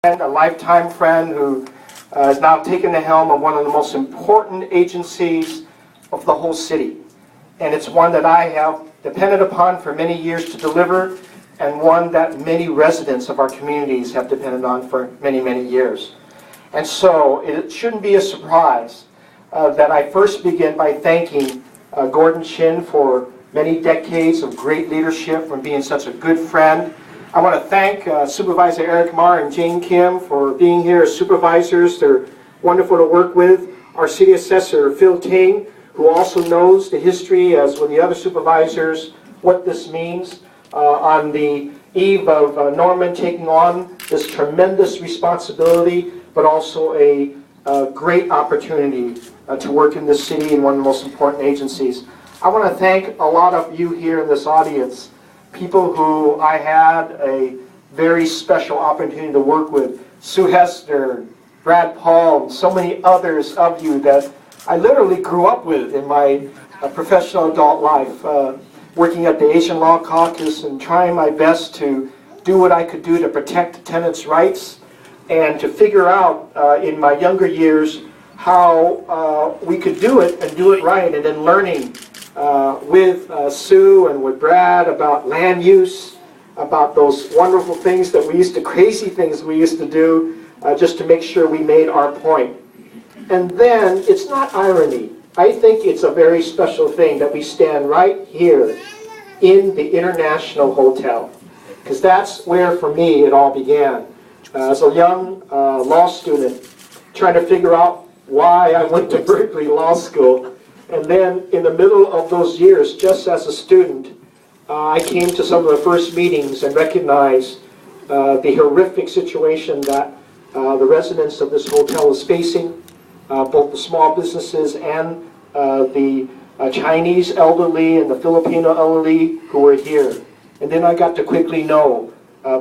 A lifetime friend who has now taken the helm of one of the most important agencies of the whole city. And it's one that I have depended upon for many years to deliver, and one that many residents of our communities have depended on for many, many years. And so it shouldn't be a surprise that I first begin by thanking Gordon Chin for many decades of great leadership, from being such a good friend. I want to thank Supervisor Eric Marr and Jane Kim for being here as supervisors. They're wonderful to work with. Our city assessor, Phil Ting, who also knows the history, as with the other supervisors, what this means on the eve of Norman taking on this tremendous responsibility, but also a great opportunity to work in this city in one of the most important agencies. I want to thank a lot of you here in this audience, people who I had a very special opportunity to work with. Sue Hester, Brad Paul, and so many others of you that I literally grew up with in my professional adult life, working at the Asian Law Caucus and trying my best to do what I could do to protect tenants' rights, and to figure out in my younger years how we could do it and do it right, and then learning with Sue and with Brad about land use, about those wonderful things that we used to, crazy things we used to do just to make sure we made our point. And then, it's not irony. I think it's a very special thing that we stand right here in the International Hotel, because that's where, for me, it all began. As a young law student, trying to figure out why I went to Berkeley Law School. And then in the middle of those years, just as a student, I came to some of the first meetings and recognized the horrific situation that the residents of this hotel is facing, both the small businesses and the Chinese elderly and the Filipino elderly who were here. And then I got to quickly know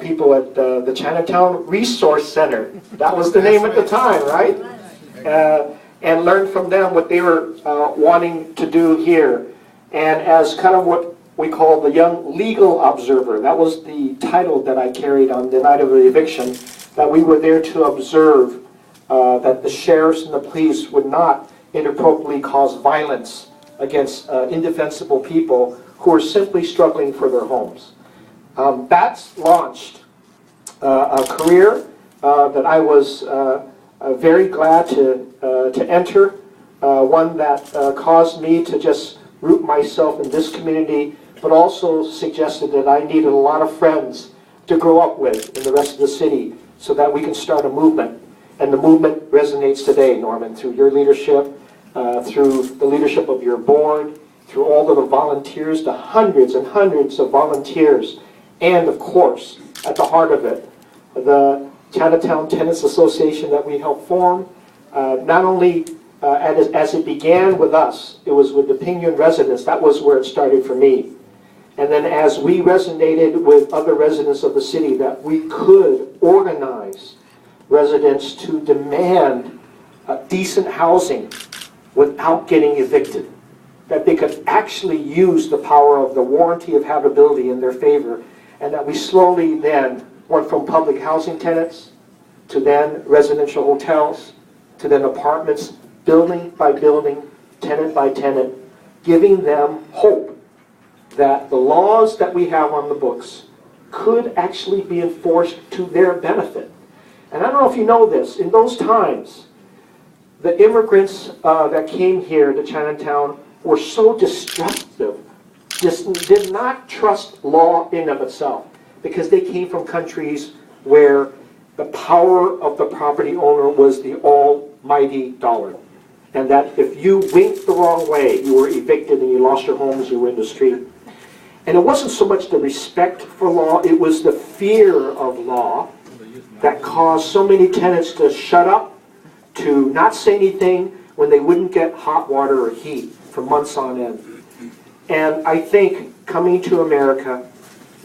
people at the Chinatown Resource Center. That was the name at the time, right? And learn from them what they were wanting to do here. And as kind of what we call the young legal observer, that was the title that I carried on the night of the eviction, that we were there to observe that the sheriffs and the police would not inappropriately cause violence against indefensible people who are simply struggling for their homes. That's launched a career that I was very glad to enter, one that caused me to just root myself in this community, but also suggested that I needed a lot of friends to grow up with in the rest of the city so that we can start a movement. And the movement resonates today, Norman, through your leadership, through the leadership of your board, through all of the volunteers, the hundreds and hundreds of volunteers, and of course, at the heart of it, the Chinatown Tenants Association that we helped form. Not only as it began with us, it was with the Pingyuan residents. That was where it started for me. And then as we resonated with other residents of the city, that we could organize residents to demand decent housing without getting evicted. That they could actually use the power of the warranty of habitability in their favor. And that we slowly then went from public housing tenants to then residential hotels, to then apartments, building by building, tenant by tenant, giving them hope that the laws that we have on the books could actually be enforced to their benefit. And I don't know if you know this, in those times, the immigrants that came here to Chinatown were so destructive, just did not trust law in of itself, because they came from countries where the power of the property owner was the almighty dollar. And that if you winked the wrong way, you were evicted and you lost your homes, you were in the street. And it wasn't so much the respect for law, it was the fear of law that caused so many tenants to shut up, to not say anything when they wouldn't get hot water or heat for months on end. And I think coming to America,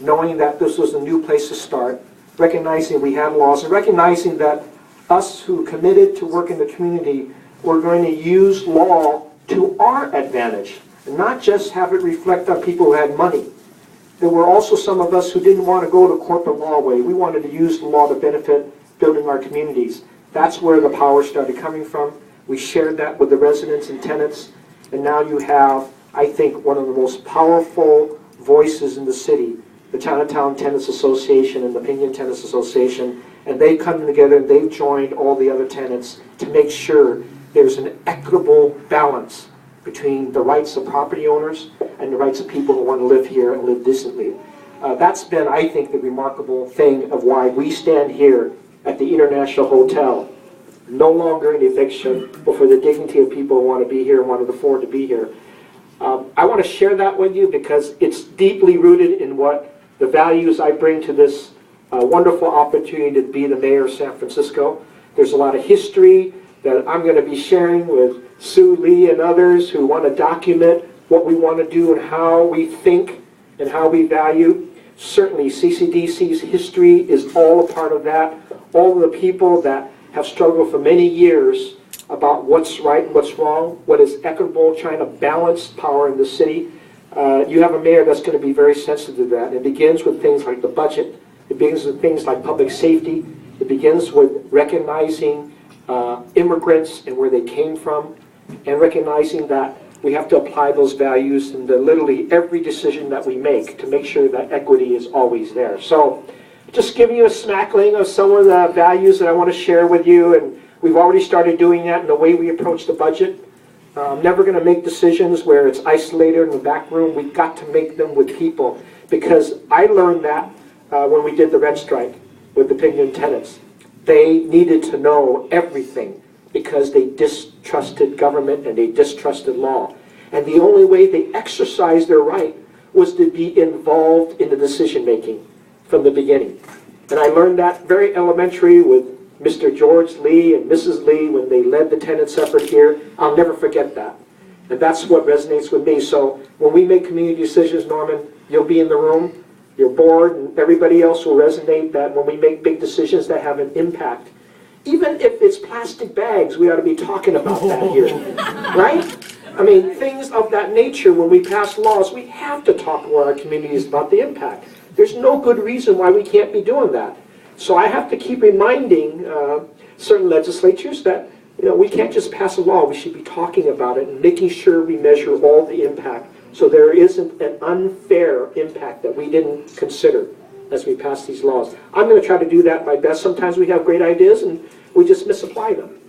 knowing that this was a new place to start, recognizing we had laws, and recognizing that us who committed to work in the community were going to use law to our advantage, and not just have it reflect on people who had money. There were also some of us who didn't want to go the corporate law way. We wanted to use the law to benefit building our communities. That's where the power started coming from. We shared that with the residents and tenants, and now you have, I think, one of the most powerful voices in the city, the Chinatown Tenants Association and the Pinyon Tenants Association, and they come together and they've joined all the other tenants to make sure there's an equitable balance between the rights of property owners and the rights of people who want to live here and live decently. That's been, I think, the remarkable thing of why we stand here at the International Hotel, no longer an eviction, but for the dignity of people who want to be here and want to afford to be here. I want to share that with you because it's deeply rooted in what the values I bring to this wonderful opportunity to be the mayor of San Francisco. There's a lot of history that I'm going to be sharing with Sue Lee and others who want to document what we want to do and how we think and how we value. Certainly CCDC's history is all a part of that. All of the people that have struggled for many years about what's right and what's wrong, what is equitable, trying to balance power in the city. You have a mayor that's going to be very sensitive to that. It begins with things like the budget. It begins with things like public safety. It begins with recognizing immigrants and where they came from, and recognizing that we have to apply those values into literally every decision that we make to make sure that equity is always there. So just giving you a smackling of some of the values that I want to share with you, and we've already started doing that in the way we approach the budget. I'm never going to make decisions where it's isolated in the back room. We've got to make them with people, because I learned that when we did the rent strike with the Pinyon tenants. They needed to know everything because they distrusted government and they distrusted law. And the only way they exercised their right was to be involved in the decision making from the beginning. And I learned that very elementary with Mr. George Lee and Mrs. Lee when they led the tenants effort here. I'll never forget that. And that's what resonates with me. So when we make community decisions, Norman, you'll be in the room, your board, and everybody else will resonate that when we make big decisions that have an impact. Even if it's plastic bags, we ought to be talking about that here, right? I mean, things of that nature, when we pass laws, we have to talk to our communities about the impact. There's no good reason why we can't be doing that. So I have to keep reminding certain legislatures that we can't just pass a law. We should be talking about it and making sure we measure all the impact so there isn't an unfair impact that we didn't consider as we pass these laws. I'm going to try to do that my best. Sometimes we have great ideas and we just misapply them.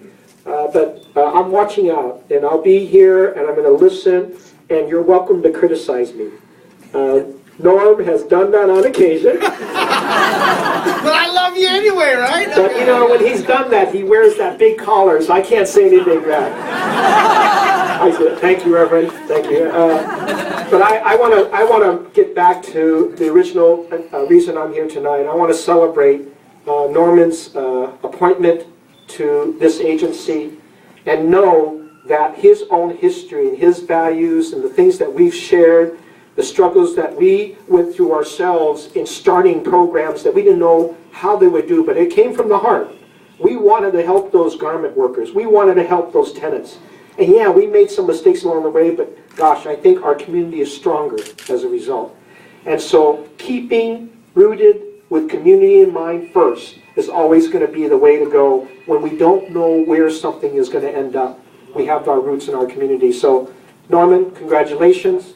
But I'm watching out, and I'll be here and I'm going to listen, and you're welcome to criticize me. Norm has done that on occasion. But I love you anyway, right? But when he's done that, he wears that big collar, so I can't say anything back. I said, thank you, Reverend. Thank you. But I want to get back to the original reason I'm here tonight. I want to celebrate Norman's appointment to this agency and know that his own history and his values and the things that we've shared, the struggles that we went through ourselves in starting programs that we didn't know how they would do, but it came from the heart. We wanted to help those garment workers. We wanted to help those tenants. And yeah, we made some mistakes along the way, but gosh, I think our community is stronger as a result. And so keeping rooted with community in mind first is always going to be the way to go when we don't know where something is going to end up. We have our roots in our community. So Norman, congratulations.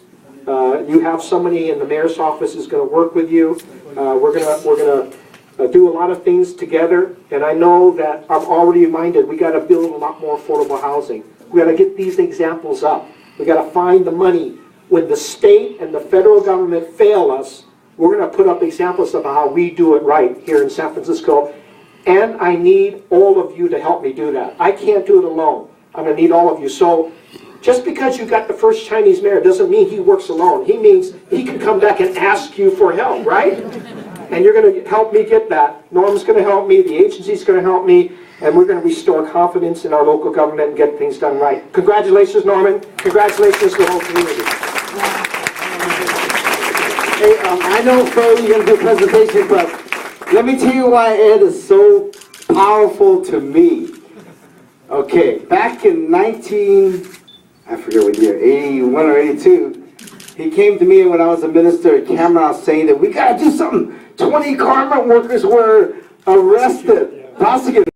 You have somebody in the mayor's office who's going to work with you. We're going to do a lot of things together. And I know that I'm already reminded we got to build a lot more affordable housing. We got to get these examples up. We got to find the money. When the state and the federal government fail us, we're going to put up examples of how we do it right here in San Francisco. And I need all of you to help me do that. I can't do it alone. I'm going to need all of you. So just because you got the first Chinese mayor doesn't mean he works alone. He means he can come back and ask you for help, right? And you're going to help me get that. Norm's going to help me. The agency's going to help me. And we're going to restore confidence in our local government and get things done right. Congratulations, Norman. Congratulations to the whole community. Hey, I know, Fong, you're going to do a presentation, but let me tell you why Ed is so powerful to me. Okay, back in I forget what year, 81 or 82, he came to me when I was a minister at Cameron saying that we got to do something. 20 garment workers were arrested Prosecutor.